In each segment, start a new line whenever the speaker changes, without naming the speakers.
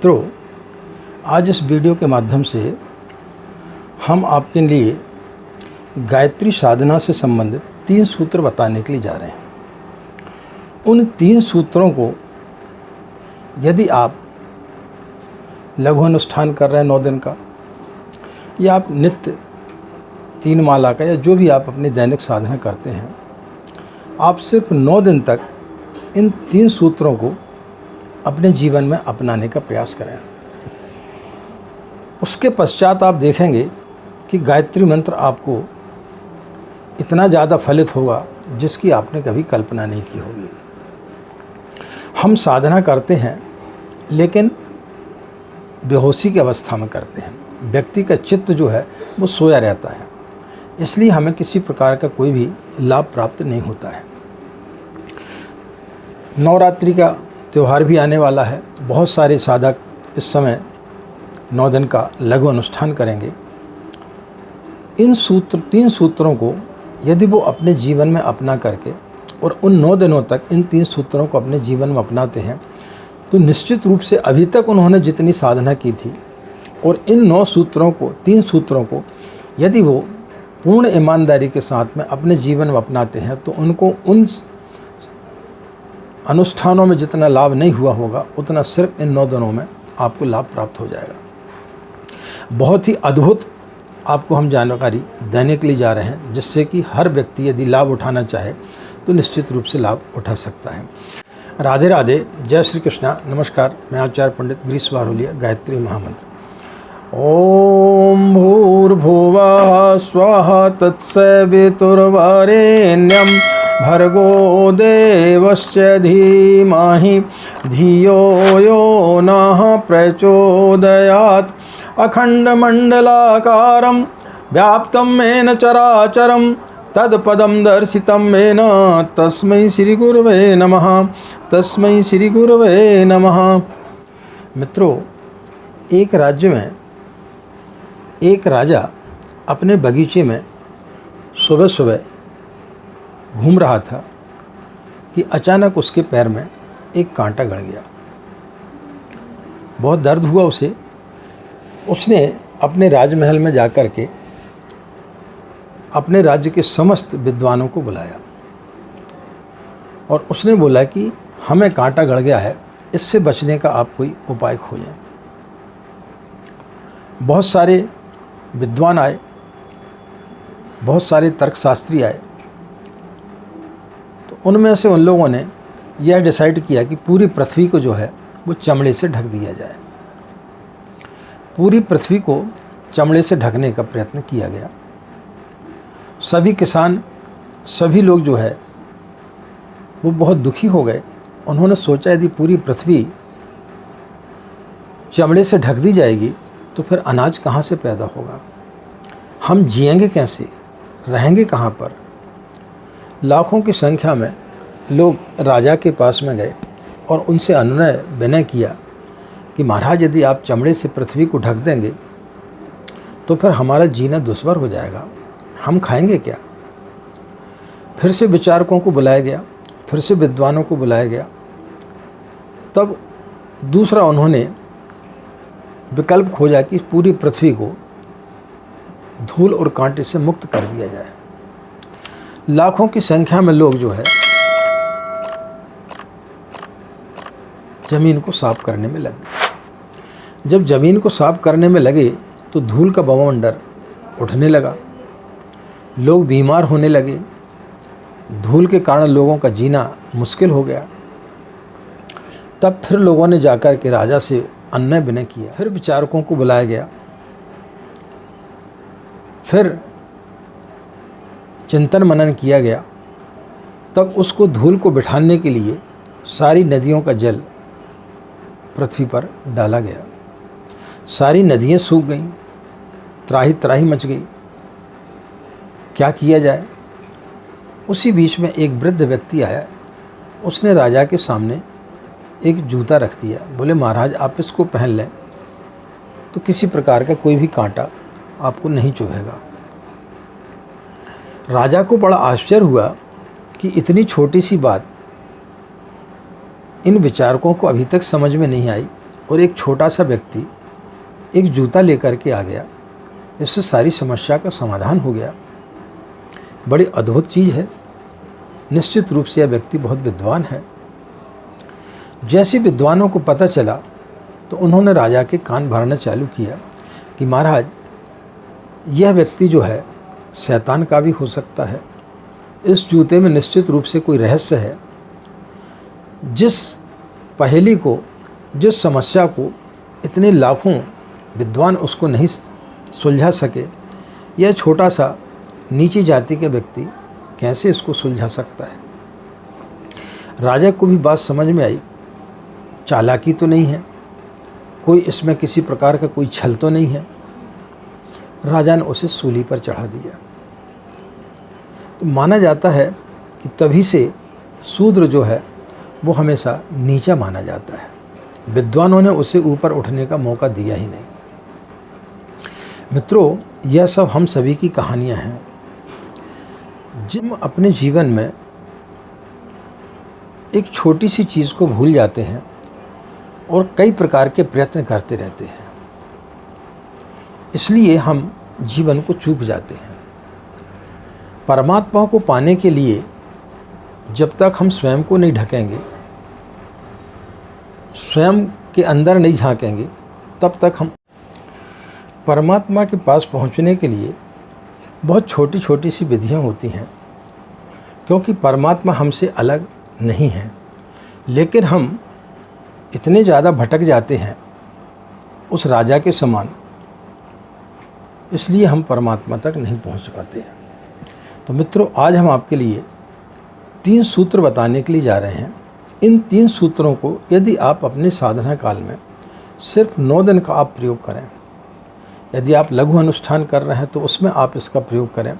मित्रों, आज इस वीडियो के माध्यम से हम आपके लिए गायत्री साधना से संबंधित 3 सूत्र बताने के लिए जा रहे हैं। उन 3 सूत्रों को यदि आप लघु अनुष्ठान कर रहे हैं 9 दिन का, या आप नित्य 3 माला का, या जो भी आप अपनी दैनिक साधना करते हैं, आप सिर्फ 9 दिन तक इन 3 सूत्रों को अपने जीवन में अपनाने का प्रयास करें। उसके पश्चात आप देखेंगे कि गायत्री मंत्र आपको इतना ज़्यादा फलित होगा जिसकी आपने कभी कल्पना नहीं की होगी। हम साधना करते हैं लेकिन बेहोशी की अवस्था में करते हैं। व्यक्ति का चित्त जो है वो सोया रहता है, इसलिए हमें किसी प्रकार का कोई भी लाभ प्राप्त नहीं होता है। नवरात्रि का त्यौहार भी आने वाला है। बहुत सारे साधक इस समय 9 दिन का लघु अनुष्ठान करेंगे। इन 3 सूत्रों को यदि वो अपने जीवन में अपना करके और उन 9 दिनों तक इन 3 सूत्रों को अपने जीवन में अपनाते हैं तो निश्चित रूप से अभी तक उन्होंने जितनी साधना की थी और इन 9 सूत्रों को 3 सूत्रों को यदि वो पूर्ण ईमानदारी के साथ में अपने जीवन में अपनाते हैं तो उनको उन अनुष्ठानों में जितना लाभ नहीं हुआ होगा उतना सिर्फ इन 9 दिनों में आपको लाभ प्राप्त हो जाएगा। बहुत ही अद्भुत आपको हम जानकारी देने के लिए जा रहे हैं, जिससे कि हर व्यक्ति यदि लाभ उठाना चाहे तो निश्चित रूप से लाभ उठा सकता है। राधे राधे, जय श्री कृष्णा। नमस्कार, मैं आचार्य पंडित गिरीश बारोलिया। गायत्री महामंत्र। ओम भूर्भुवः स्वः तत्सवितुर्वरेण्यं भर्गो देवस्य धीमहि धियो यो नः प्रचोदयात्। अखण्डमण्डलाकारं व्याप्तं येन चराचरं तत्पदं दर्शितं येन तस्मै श्रीगुरवे नमः। तस्मै श्रीगुरवे नमः। मित्रों, एक राज्य में एक राजा अपने बगीचे में सुबह सुबह घूम रहा था कि अचानक उसके पैर में एक कांटा गड़ गया। बहुत दर्द हुआ उसे। उसने अपने राजमहल में जाकर के अपने राज्य के समस्त विद्वानों को बुलाया और उसने बोला कि हमें कांटा गड़ गया है, इससे बचने का आप कोई उपाय खोजें। बहुत सारे विद्वान आए, बहुत सारे तर्कशास्त्री आए। तो उनमें से उन लोगों ने यह डिसाइड किया कि पूरी पृथ्वी को जो है वो चमड़े से ढक दिया जाए। पूरी पृथ्वी को चमड़े से ढकने का प्रयत्न किया गया। सभी किसान, सभी लोग जो है वो बहुत दुखी हो गए। उन्होंने सोचा यदि पूरी पृथ्वी चमड़े से ढक दी जाएगी तो फिर अनाज कहाँ से पैदा होगा, हम जिएंगे कैसे, रहेंगे कहाँ पर। लाखों की संख्या में लोग राजा के पास में गए और उनसे अनुनय विनय किया कि महाराज, यदि आप चमड़े से पृथ्वी को ढक देंगे तो फिर हमारा जीना दुश्वार हो जाएगा, हम खाएंगे क्या। फिर से विचारकों को बुलाया गया, फिर से विद्वानों को बुलाया गया। तब दूसरा उन्होंने विकल्प खोजा कि पूरी पृथ्वी को धूल और कांटे से मुक्त कर दिया जाए। लाखों की संख्या में लोग जो है ज़मीन को साफ करने में लग गए। जब ज़मीन को साफ करने में लगे तो धूल का बवंडर उठने लगा, लोग बीमार होने लगे। धूल के कारण लोगों का जीना मुश्किल हो गया। तब फिर लोगों ने जाकर के राजा से अन्याय विनय किया। फिर विचारकों को बुलाया गया। फिर चिंतन मनन किया गया। तब उसको धूल को बिठाने के लिए सारी नदियों का जल पृथ्वी पर डाला गया। सारी नदियाँ सूख गईं, त्राही त्राही मच गई। क्या किया जाए। उसी बीच में एक वृद्ध व्यक्ति आया। उसने राजा के सामने एक जूता रख दिया। बोले, महाराज आप इसको पहन लें तो किसी प्रकार का कोई भी कांटा आपको नहीं चुभेगा। राजा को बड़ा आश्चर्य हुआ कि इतनी छोटी सी बात इन विचारकों को अभी तक समझ में नहीं आई और एक छोटा सा व्यक्ति एक जूता लेकर के आ गया, इससे सारी समस्या का समाधान हो गया। बड़ी अद्भुत चीज़ है। निश्चित रूप से यह व्यक्ति बहुत विद्वान है। जैसे विद्वानों को पता चला तो उन्होंने राजा के कान भरना चालू किया कि महाराज, यह व्यक्ति जो है शैतान का भी हो सकता है। इस जूते में निश्चित रूप से कोई रहस्य है। जिस पहेली को, जिस समस्या को इतने लाखों विद्वान उसको नहीं सुलझा सके, यह छोटा सा नीची जाति के व्यक्ति कैसे इसको सुलझा सकता है। राजा को भी बात समझ में आई, चालाकी तो नहीं है, कोई इसमें किसी प्रकार का कोई छल तो नहीं है। राजा ने उसे सूली पर चढ़ा दिया। तो माना जाता है कि तभी से शूद्र जो है वो हमेशा नीचा माना जाता है। विद्वानों ने उसे ऊपर उठने का मौका दिया ही नहीं। मित्रों, यह सब हम सभी की कहानियां हैं। जिन अपने जीवन में एक छोटी सी चीज़ को भूल जाते हैं और कई प्रकार के प्रयत्न करते रहते हैं, इसलिए हम जीवन को चूक जाते हैं। परमात्मा को पाने के लिए जब तक हम स्वयं को नहीं ढकेंगे, स्वयं के अंदर नहीं झांकेंगे, तब तक हम परमात्मा के पास पहुंचने के लिए बहुत छोटी छोटी सी विधियां होती हैं, क्योंकि परमात्मा हमसे अलग नहीं है। लेकिन हम इतने ज़्यादा भटक जाते हैं उस राजा के समान, इसलिए हम परमात्मा तक नहीं पहुंच पाते हैं। तो मित्रों, आज हम आपके लिए 3 सूत्र बताने के लिए जा रहे हैं। इन 3 सूत्रों को यदि आप अपने साधना काल में सिर्फ 9 दिन का आप प्रयोग करें, यदि आप लघु अनुष्ठान कर रहे हैं तो उसमें आप इसका प्रयोग करें,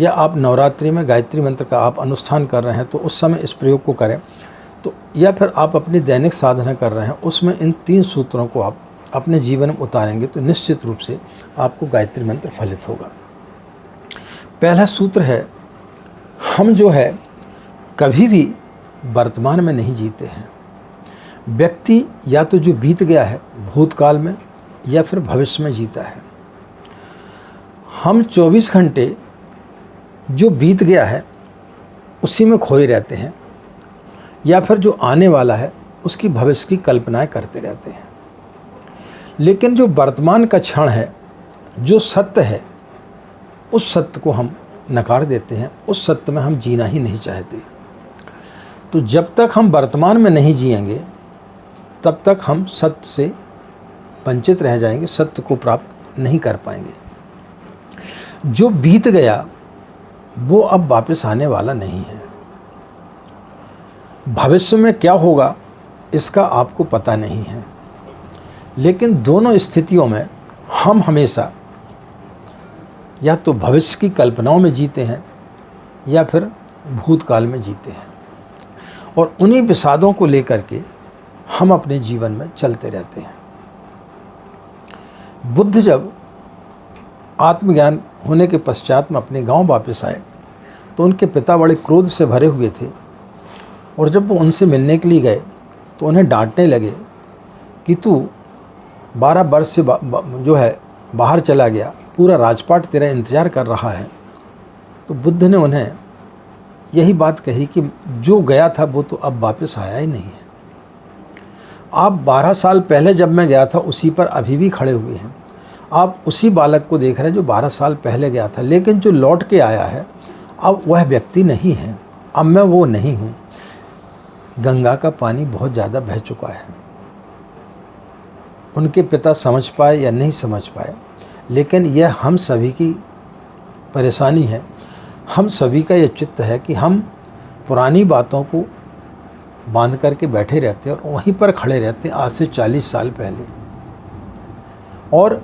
या आप नवरात्रि में गायत्री मंत्र का आप अनुष्ठान कर रहे हैं तो उस समय इस प्रयोग को करें, तो या फिर आप अपनी दैनिक साधना कर रहे हैं उसमें इन 3 सूत्रों को आप अपने जीवन में उतारेंगे तो निश्चित रूप से आपको गायत्री मंत्र फलित होगा। पहला सूत्र है, हम जो है कभी भी वर्तमान में नहीं जीते हैं। व्यक्ति या तो जो बीत गया है भूतकाल में या फिर भविष्य में जीता है। हम 24 घंटे जो बीत गया है उसी में खोए रहते हैं, या फिर जो आने वाला है उसकी भविष्य की कल्पनाएं करते रहते हैं। लेकिन जो वर्तमान का क्षण है, जो सत्य है, उस सत्य को हम नकार देते हैं, उस सत्य में हम जीना ही नहीं चाहते। तो जब तक हम वर्तमान में नहीं जिएंगे तब तक हम सत्य से वंचित रह जाएंगे, सत्य को प्राप्त नहीं कर पाएंगे। जो बीत गया वो अब वापस आने वाला नहीं है। भविष्य में क्या होगा इसका आपको पता नहीं है। लेकिन दोनों स्थितियों में हम हमेशा या तो भविष्य की कल्पनाओं में जीते हैं या फिर भूतकाल में जीते हैं, और उन्हीं विषादों को लेकर के हम अपने जीवन में चलते रहते हैं। बुद्ध जब आत्मज्ञान होने के पश्चात में अपने गांव वापस आए तो उनके पिता बड़े क्रोध से भरे हुए थे, और जब वो उनसे मिलने के लिए गए तो उन्हें डांटने लगे कि तू 12 वर्ष से जो है बाहर चला गया, पूरा राजपाट तेरा इंतज़ार कर रहा है। तो बुद्ध ने उन्हें यही बात कही कि जो गया था वो तो अब वापस आया ही नहीं है। आप 12 साल पहले जब मैं गया था उसी पर अभी भी खड़े हुए हैं। आप उसी बालक को देख रहे हैं जो 12 साल पहले गया था, लेकिन जो लौट के आया है अब वह व्यक्ति नहीं है, अब मैं वो नहीं हूँ। गंगा का पानी बहुत ज़्यादा बह चुका है। उनके पिता समझ पाए या नहीं समझ पाए, लेकिन यह हम सभी की परेशानी है। हम सभी का यह चित्त है कि हम पुरानी बातों को बांध करके बैठे रहते हैं और वहीं पर खड़े रहते हैं आज से 40 साल पहले, और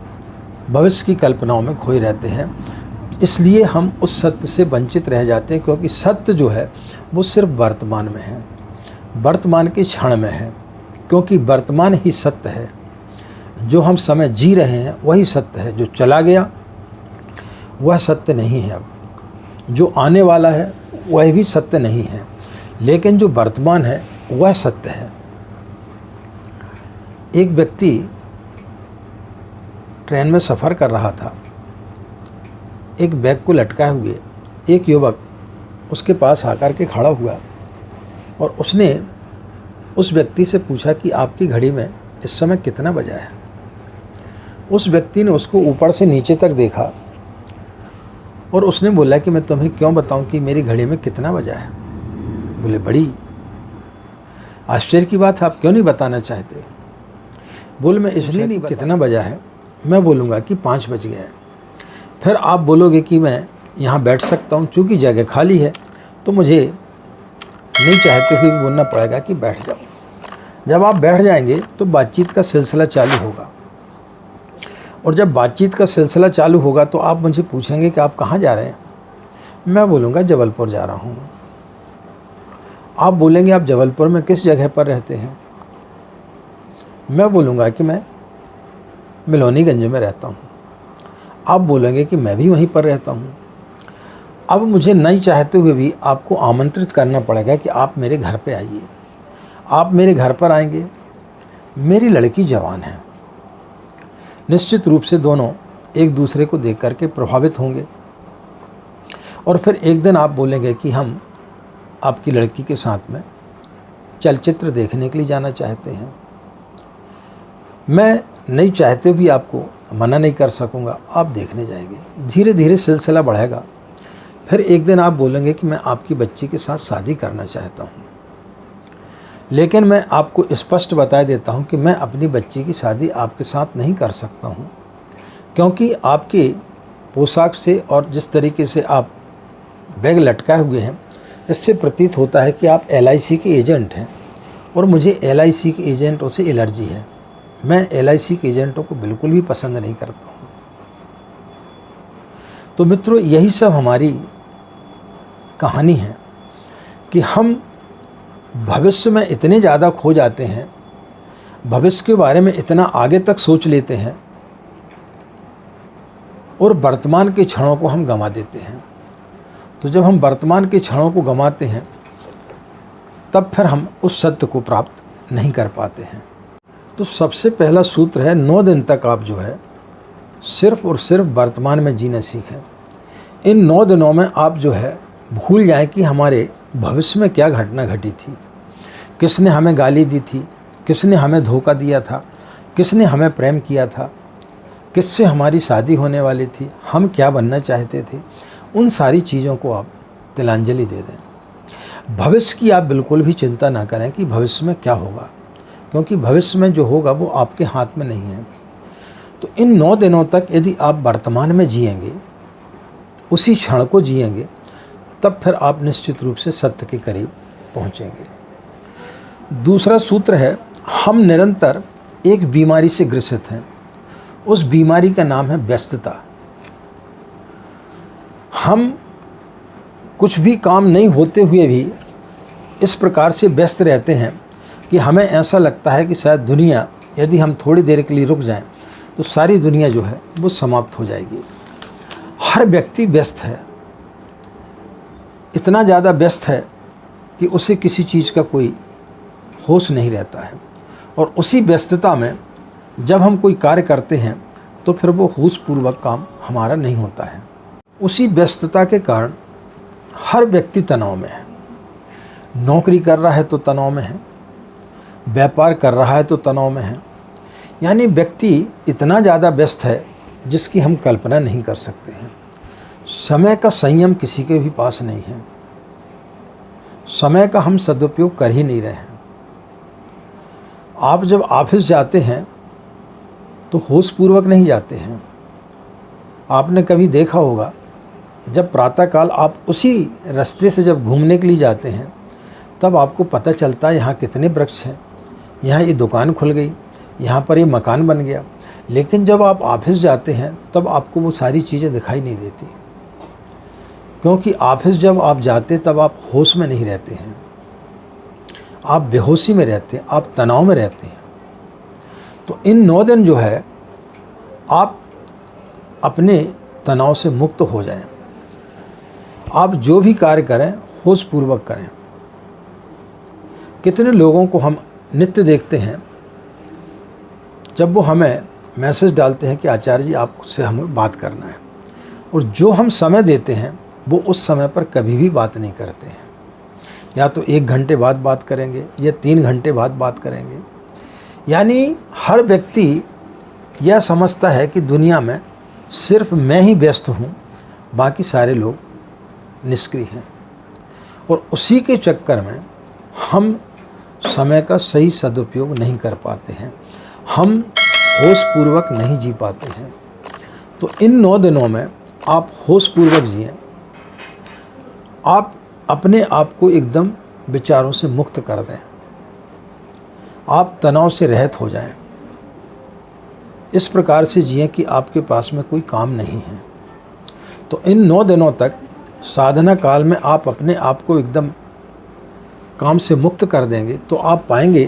भविष्य की कल्पनाओं में खोए रहते हैं। इसलिए हम उस सत्य से वंचित रह जाते हैं, क्योंकि सत्य जो है वो सिर्फ वर्तमान में है, वर्तमान के क्षण में है, क्योंकि वर्तमान ही सत्य है। जो हम समय जी रहे हैं वही सत्य है। जो चला गया वह सत्य नहीं है। अब जो आने वाला है वह भी सत्य नहीं है, लेकिन जो वर्तमान है वह सत्य है। एक व्यक्ति ट्रेन में सफ़र कर रहा था। एक बैग को लटकाए हुए एक युवक उसके पास आकर के खड़ा हुआ और उसने उस व्यक्ति से पूछा कि आपकी घड़ी में इस समय कितना बजा है। उस व्यक्ति ने उसको ऊपर से नीचे तक देखा और उसने बोला कि मैं तुम्हें क्यों बताऊं कि मेरी घड़ी में कितना बजा है। बोले, बड़ी आश्चर्य की बात है, आप क्यों नहीं बताना चाहते। बोले, मैं इसलिए नहीं कितना बजा है, मैं बोलूँगा कि 5 बज गया है। फिर आप बोलोगे कि मैं यहाँ बैठ सकता हूँ, चूँकि जगह खाली है तो मुझे नहीं चाहते हुए भी बोलना पड़ेगा कि बैठ जाओ। जब आप बैठ जाएंगे तो बातचीत का सिलसिला चालू होगा, और जब बातचीत का सिलसिला चालू होगा तो आप मुझे पूछेंगे कि आप कहाँ जा रहे हैं। मैं बोलूँगा जबलपुर जा रहा हूँ। आप बोलेंगे आप जबलपुर में किस जगह पर रहते हैं। मैं बोलूँगा कि मैं मिलोनीगंज में रहता हूँ। आप बोलेंगे कि मैं भी वहीं पर रहता हूँ। अब मुझे नहीं चाहते हुए भी आपको आमंत्रित करना पड़ेगा कि आप मेरे घर पे आइए। आप मेरे घर पर आएंगे, मेरी लड़की जवान है, निश्चित रूप से दोनों एक दूसरे को देख करके प्रभावित होंगे, और फिर एक दिन आप बोलेंगे कि हम आपकी लड़की के साथ में चलचित्र देखने के लिए जाना चाहते हैं। मैं नहीं चाहते भी आपको मना नहीं कर सकूंगा, आप देखने जाएंगे। धीरे धीरे सिलसिला बढ़ेगा। फिर एक दिन आप बोलेंगे कि मैं आपकी बच्ची के साथ शादी करना चाहता हूँ, लेकिन मैं आपको स्पष्ट बता देता हूँ कि मैं अपनी बच्ची की शादी आपके साथ नहीं कर सकता हूँ, क्योंकि आपके पोशाक से और जिस तरीके से आप बैग लटकाए हुए हैं, इससे प्रतीत होता है कि आप LIC के एजेंट हैं, और मुझे LIC के एजेंटों से एलर्जी है। मैं LIC के एजेंटों को बिल्कुल भी पसंद नहीं करता हूँ। तो मित्रों, यही सब हमारी कहानी है कि हम भविष्य में इतने ज़्यादा खो जाते हैं, भविष्य के बारे में इतना आगे तक सोच लेते हैं, और वर्तमान के क्षणों को हम गंवा देते हैं। तो जब हम वर्तमान के क्षणों को गंवाते हैं, तब फिर हम उस सत्य को प्राप्त नहीं कर पाते हैं। तो सबसे पहला सूत्र है, 9 दिन तक आप जो है सिर्फ और सिर्फ वर्तमान में जीना सीखें। इन 9 दिनों में आप जो है भूल जाएं कि हमारे भविष्य में क्या घटना घटी थी, किसने हमें गाली दी थी, किसने हमें धोखा दिया था, किसने हमें प्रेम किया था, किससे हमारी शादी होने वाली थी, हम क्या बनना चाहते थे। उन सारी चीज़ों को आप तिलांजलि दे दें। भविष्य की आप बिल्कुल भी चिंता ना करें कि भविष्य में क्या होगा, क्योंकि भविष्य में जो होगा वो आपके हाथ में नहीं है। तो इन 9 दिनों तक यदि आप वर्तमान में जिएंगे, उसी क्षण को जिएंगे, तब फिर आप निश्चित रूप से सत्य के करीब पहुंचेंगे। दूसरा सूत्र है, हम निरंतर एक बीमारी से ग्रसित हैं। उस बीमारी का नाम है व्यस्तता। हम कुछ भी काम नहीं होते हुए भी इस प्रकार से व्यस्त रहते हैं कि हमें ऐसा लगता है कि शायद दुनिया, यदि हम थोड़ी देर के लिए रुक जाएं, तो सारी दुनिया जो है वो समाप्त हो जाएगी। हर व्यक्ति व्यस्त है, इतना ज़्यादा व्यस्त है कि उसे किसी चीज़ का कोई होश नहीं रहता है, और उसी व्यस्तता में जब हम कोई कार्य करते हैं तो फिर वो होशपूर्वक काम हमारा नहीं होता है। उसी व्यस्तता के कारण हर व्यक्ति तनाव में है। नौकरी कर रहा है तो तनाव में है, व्यापार कर रहा है तो तनाव में है। यानी व्यक्ति इतना ज़्यादा व्यस्त है जिसकी हम कल्पना नहीं कर सकते हैं। समय का संयम किसी के भी पास नहीं है। समय का हम सदुपयोग कर ही नहीं रहे हैं। आप जब ऑफिस जाते हैं तो होशपूर्वक नहीं जाते हैं। आपने कभी देखा होगा, जब प्रातःकाल आप उसी रास्ते से जब घूमने के लिए जाते हैं, तब आपको पता चलता है यहाँ कितने वृक्ष हैं, यहाँ ये दुकान खुल गई, यहाँ पर ये मकान बन गया। लेकिन जब आप ऑफिस जाते हैं तब आपको वो सारी चीज़ें दिखाई नहीं देती, क्योंकि ऑफिस जब आप जाते तब आप होश में नहीं रहते हैं, आप बेहोशी में रहते हैं, आप तनाव में रहते हैं। तो इन 9 दिन जो है आप अपने तनाव से मुक्त हो जाएं। आप जो भी कार्य करें होशपूर्वक करें। कितने लोगों को हम नित्य देखते हैं जब वो हमें मैसेज डालते हैं कि आचार्य जी आपसे हमें बात करना है, और जो हम समय देते हैं वो उस समय पर कभी भी बात नहीं करते हैं। या तो 1 घंटे बाद बात करेंगे या 3 घंटे बाद बात करेंगे। यानी हर व्यक्ति यह समझता है कि दुनिया में सिर्फ मैं ही व्यस्त हूँ, बाकी सारे लोग निष्क्रिय हैं। और उसी के चक्कर में हम समय का सही सदुपयोग नहीं कर पाते हैं, हम होशपूर्वक नहीं जी पाते हैं। तो इन 9 दिनों में आप होशपूर्वक जिएं। आप अपने आप को एकदम विचारों से मुक्त कर दें, आप तनाव से रहित हो जाएं। इस प्रकार से जिएं कि आपके पास में कोई काम नहीं है। तो इन 9 दिनों तक साधना काल में आप अपने आप को एकदम काम से मुक्त कर देंगे, तो आप पाएंगे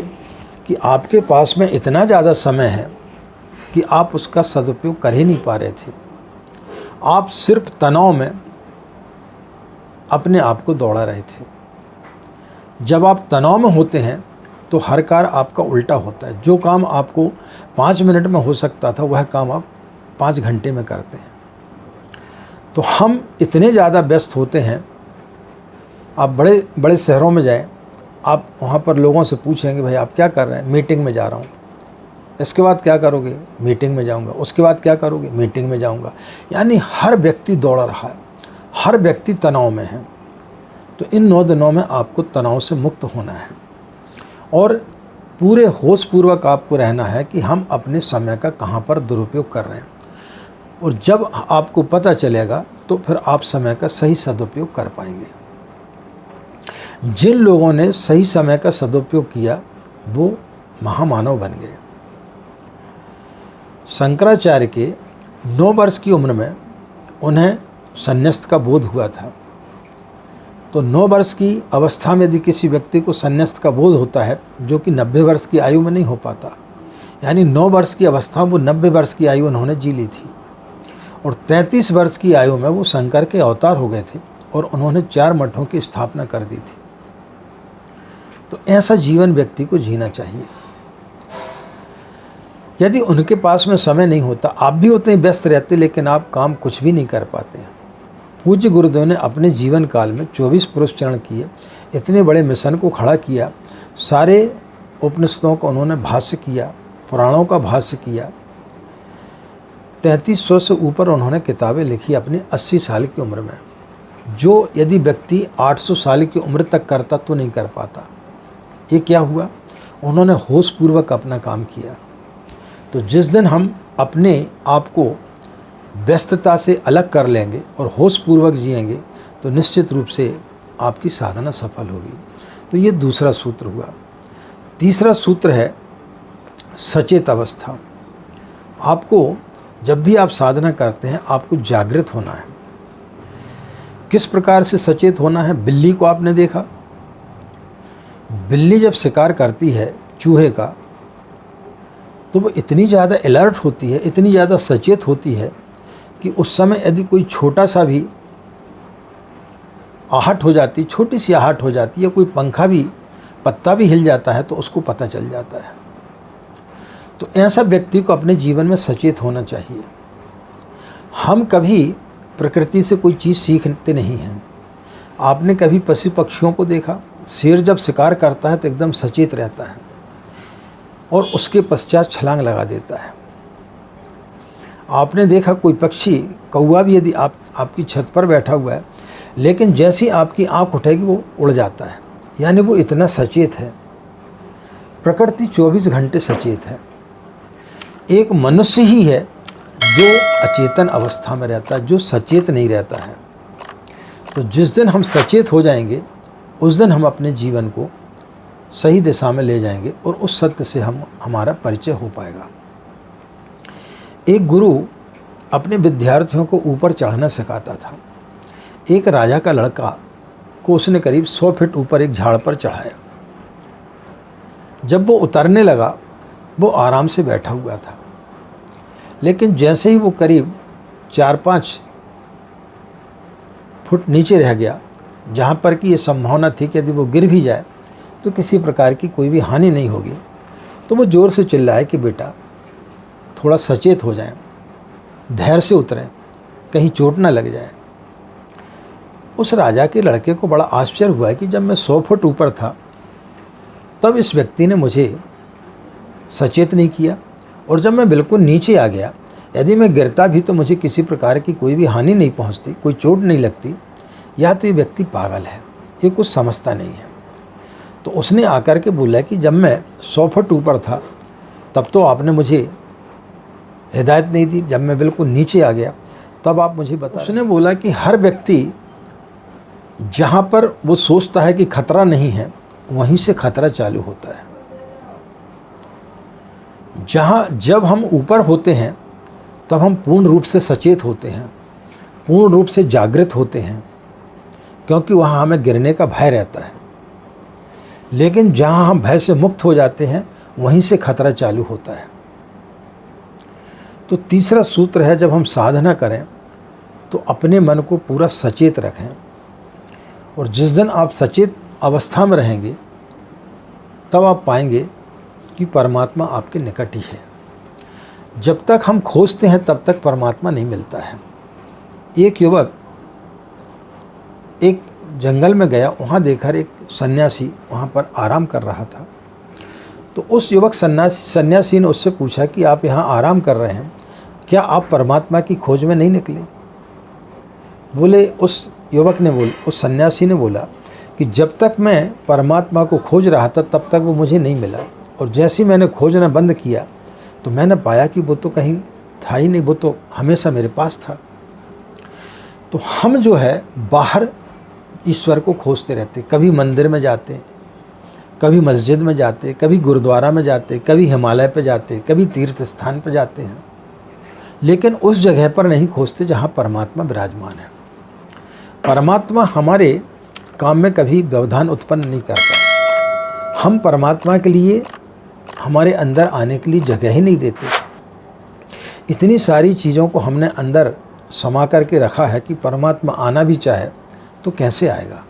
कि आपके पास में इतना ज़्यादा समय है कि आप उसका सदुपयोग कर ही नहीं पा रहे थे। आप सिर्फ तनाव में अपने आप को दौड़ा रहे थे। जब आप तनाव में होते हैं तो हर कार्य आपका उल्टा होता है। जो काम आपको 5 मिनट में हो सकता था, वह काम आप 5 घंटे में करते हैं। तो हम इतने ज़्यादा व्यस्त होते हैं। आप बड़े बड़े शहरों में जाएं, आप वहाँ पर लोगों से पूछेंगे भाई आप क्या कर रहे हैं? मीटिंग में जा रहा हूँ। इसके बाद क्या करोगे? मीटिंग में जाऊँगा। उसके बाद क्या करोगे? मीटिंग में जाऊँगा। यानी हर व्यक्ति दौड़ रहा है, हर व्यक्ति तनाव में है। तो इन 9 दिनों में आपको तनाव से मुक्त होना है और पूरे होशपूर्वक आपको रहना है कि हम अपने समय का कहाँ पर दुरुपयोग कर रहे हैं। और जब आपको पता चलेगा तो फिर आप समय का सही सदुपयोग कर पाएंगे। जिन लोगों ने सही समय का सदुपयोग किया वो महामानव बन गए। शंकराचार्य के 9 वर्ष की उम्र में उन्हें संन्यास का बोध हुआ था। तो 9 वर्ष की अवस्था में यदि किसी व्यक्ति को संन्यास का बोध होता है, जो कि 90 वर्ष की आयु में नहीं हो पाता, यानी 9 वर्ष की अवस्था में वो 90 वर्ष की आयु उन्होंने जी ली थी। और 33 वर्ष की आयु में वो शंकर के अवतार हो गए थे और उन्होंने 4 मठों की स्थापना कर दी थी। तो ऐसा जीवन व्यक्ति को जीना चाहिए। यदि उनके पास में समय नहीं होता, आप भी उतने व्यस्त रहते, लेकिन आप काम कुछ भी नहीं कर पाते हैं। पूज्य गुरुदेव ने अपने जीवन काल में 24 पुरुष चरण किए, इतने बड़े मिशन को खड़ा किया, सारे उपनिषदों का उन्होंने भाष्य किया, पुराणों का भाष्य किया। 3300 से ऊपर उन्होंने किताबें लिखी अपनी 80 साल की उम्र में, जो यदि व्यक्ति 800 साल की उम्र तक करता तो नहीं कर पाता। ये क्या हुआ? उन्होंने होशपूर्वक अपना काम किया। तो जिस दिन हम अपने आप को व्यस्तता से अलग कर लेंगे और होशपूर्वक जिएंगे तो निश्चित रूप से आपकी साधना सफल होगी। तो ये दूसरा सूत्र हुआ। तीसरा सूत्र है सचेत अवस्था। आपको जब भी आप साधना करते हैं आपको जागृत होना है। किस प्रकार से सचेत होना है? बिल्ली को आपने देखा, बिल्ली जब शिकार करती है चूहे का, तो वो इतनी ज़्यादा अलर्ट होती है, इतनी ज़्यादा सचेत होती है कि उस समय यदि कोई छोटा सा भी आहट हो जाती, छोटी सी आहट हो जाती है, कोई पंखा भी, पत्ता भी हिल जाता है तो उसको पता चल जाता है। तो ऐसा व्यक्ति को अपने जीवन में सचेत होना चाहिए। हम कभी प्रकृति से कोई चीज़ सीखते नहीं हैं। आपने कभी पशु पक्षियों को देखा? शेर जब शिकार करता है तो एकदम सचेत रहता है और उसके पश्चात छलांग लगा देता है। आपने देखा कोई पक्षी, कौवा भी यदि आपकी छत पर बैठा हुआ है, लेकिन जैसी आपकी आंख उठेगी वो उड़ जाता है, यानी वो इतना सचेत है। प्रकृति 24 घंटे सचेत है। एक मनुष्य ही है जो अचेतन अवस्था में रहता है, जो सचेत नहीं रहता है। तो जिस दिन हम सचेत हो जाएंगे उस दिन हम अपने जीवन को सही दिशा में ले जाएंगे और उस सत्य से हमारा परिचय हो पाएगा। एक गुरु अपने विद्यार्थियों को ऊपर चढ़ना सिखाता था। एक राजा का लड़का को उसने करीब 100 फीट ऊपर एक झाड़ पर चढ़ाया। जब वो उतरने लगा वो आराम से बैठा हुआ था, लेकिन जैसे ही वो करीब 4-5 फुट नीचे रह गया, जहाँ पर कि ये संभावना थी कि यदि वो गिर भी जाए तो किसी प्रकार की कोई भी हानि नहीं होगी, तो वो ज़ोर से चिल्लाया कि बेटा थोड़ा सचेत हो जाएं, धैर्य से उतरें, कहीं चोट ना लग जाए। उस राजा के लड़के को बड़ा आश्चर्य हुआ कि जब मैं 100 फुट ऊपर था तब इस व्यक्ति ने मुझे सचेत नहीं किया, और जब मैं बिल्कुल नीचे आ गया, यदि मैं गिरता भी तो मुझे किसी प्रकार की कोई भी हानि नहीं पहुंचती, कोई चोट नहीं लगती। या तो ये व्यक्ति पागल है, ये कुछ समझता नहीं है। तो उसने आकर के बोला कि जब मैं 100 फुट ऊपर था तब तो आपने मुझे हिदायत नहीं दी, जब मैं बिल्कुल नीचे आ गया तब आप मुझे बता। उसने बोला कि हर व्यक्ति जहाँ पर वो सोचता है कि खतरा नहीं है, वहीं से खतरा चालू होता है। जब हम ऊपर होते हैं तब हम पूर्ण रूप से सचेत होते हैं, पूर्ण रूप से जागृत होते हैं, क्योंकि वहाँ हमें गिरने का भय रहता है। लेकिन जहाँ हम भय से मुक्त हो जाते हैं, वहीं से खतरा चालू होता है। तो तीसरा सूत्र है, जब हम साधना करें तो अपने मन को पूरा सचेत रखें, और जिस दिन आप सचेत अवस्था में रहेंगे तब आप पाएंगे कि परमात्मा आपके निकट ही है। जब तक हम खोजते हैं तब तक परमात्मा नहीं मिलता है। एक युवक एक जंगल में गया, वहाँ देखकर एक सन्यासी वहाँ पर आराम कर रहा था। तो उस युवक सन्यासी ने उससे पूछा कि आप यहाँ आराम कर रहे हैं, क्या आप परमात्मा की खोज में नहीं निकले? बोले, उस सन्यासी ने बोला कि जब तक मैं परमात्मा को खोज रहा था तब तक वो मुझे नहीं मिला, और जैसे ही मैंने खोजना बंद किया तो मैंने पाया कि वो तो कहीं था ही नहीं, वो तो हमेशा मेरे पास था। तो हम जो है बाहर ईश्वर को खोजते रहते, कभी मंदिर में जाते, कभी मस्जिद में जाते, कभी गुरुद्वारा में जाते, कभी हिमालय पे जाते, कभी तीर्थ स्थान पे जाते हैं, लेकिन उस जगह पर नहीं खोजते जहाँ परमात्मा विराजमान है। परमात्मा हमारे काम में कभी व्यवधान उत्पन्न नहीं करता। हम परमात्मा के लिए हमारे अंदर आने के लिए जगह ही नहीं देते। इतनी सारी चीज़ों को हमने अंदर समा करके रखा है कि परमात्मा आना भी चाहे तो कैसे आएगा।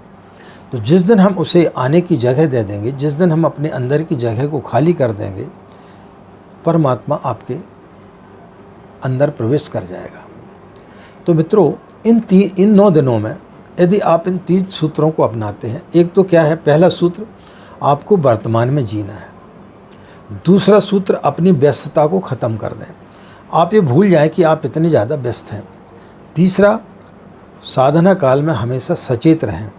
तो जिस दिन हम उसे आने की जगह दे देंगे, जिस दिन हम अपने अंदर की जगह को खाली कर देंगे, परमात्मा आपके अंदर प्रवेश कर जाएगा। तो मित्रों, इन 9 दिनों में यदि आप इन 3 सूत्रों को अपनाते हैं, एक तो क्या है, पहला सूत्र आपको वर्तमान में जीना है। दूसरा सूत्र अपनी व्यस्तता को ख़त्म कर दें, आप ये भूल जाएं कि आप इतने ज़्यादा व्यस्त हैं। तीसरा, साधना काल में हमेशा सचेत रहें,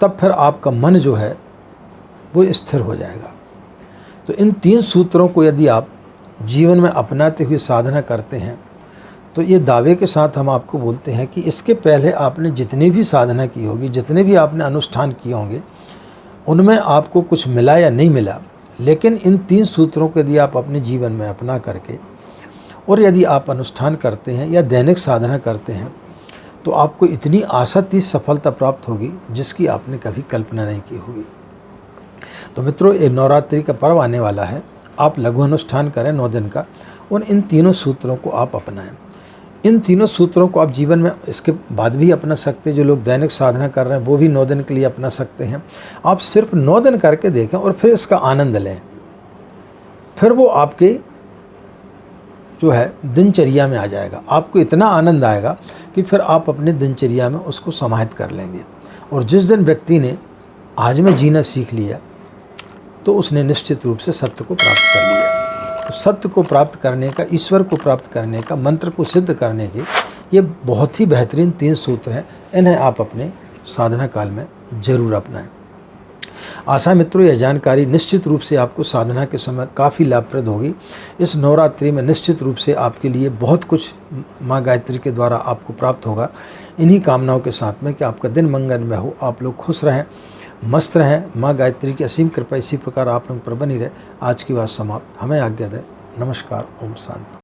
तब फिर आपका मन जो है वो स्थिर हो जाएगा। तो इन 3 सूत्रों को यदि आप जीवन में अपनाते हुए साधना करते हैं तो ये दावे के साथ हम आपको बोलते हैं कि इसके पहले आपने जितनी भी साधना की होगी, जितने भी आपने अनुष्ठान किए होंगे, उनमें आपको कुछ मिला या नहीं मिला, लेकिन इन 3 सूत्रों को यदि आप अपने जीवन में अपना करके और यदि आप अनुष्ठान करते हैं या दैनिक साधना करते हैं तो आपको इतनी आशातीत सफलता प्राप्त होगी जिसकी आपने कभी कल्पना नहीं की होगी। तो मित्रों, ये नवरात्रि का पर्व आने वाला है, आप लघु अनुष्ठान करें 9 दिन का, और इन तीनों सूत्रों को आप अपनाएं। इन तीनों सूत्रों को आप जीवन में इसके बाद भी अपना सकते हैं। जो लोग दैनिक साधना कर रहे हैं वो भी 9 दिन के लिए अपना सकते हैं। आप सिर्फ 9 दिन करके देखें और फिर इसका आनंद लें, फिर वो आपके जो है दिनचर्या में आ जाएगा। आपको इतना आनंद आएगा कि फिर आप अपने दिनचर्या में उसको समाहित कर लेंगे। और जिस दिन व्यक्ति ने आज में जीना सीख लिया तो उसने निश्चित रूप से सत्य को प्राप्त कर लिया। तो सत्य को प्राप्त करने का, ईश्वर को प्राप्त करने का, मंत्र को सिद्ध करने के ये बहुत ही बेहतरीन 3 सूत्र हैं। इन्हें आप अपने साधना काल में जरूर अपनाएं। आशा मित्रों, यह जानकारी निश्चित रूप से आपको साधना के समय काफ़ी लाभप्रद होगी। इस नवरात्रि में निश्चित रूप से आपके लिए बहुत कुछ माँ गायत्री के द्वारा आपको प्राप्त होगा। इन्हीं कामनाओं के साथ में कि आपका दिन मंगलमय हो, आप लोग खुश रहें, मस्त रहें। माँ गायत्री की असीम कृपा इसी प्रकार आप लोगों पर बनी रहे। आज की बात समाप्त। हमें आज्ञा दें। नमस्कार। ओम शांति।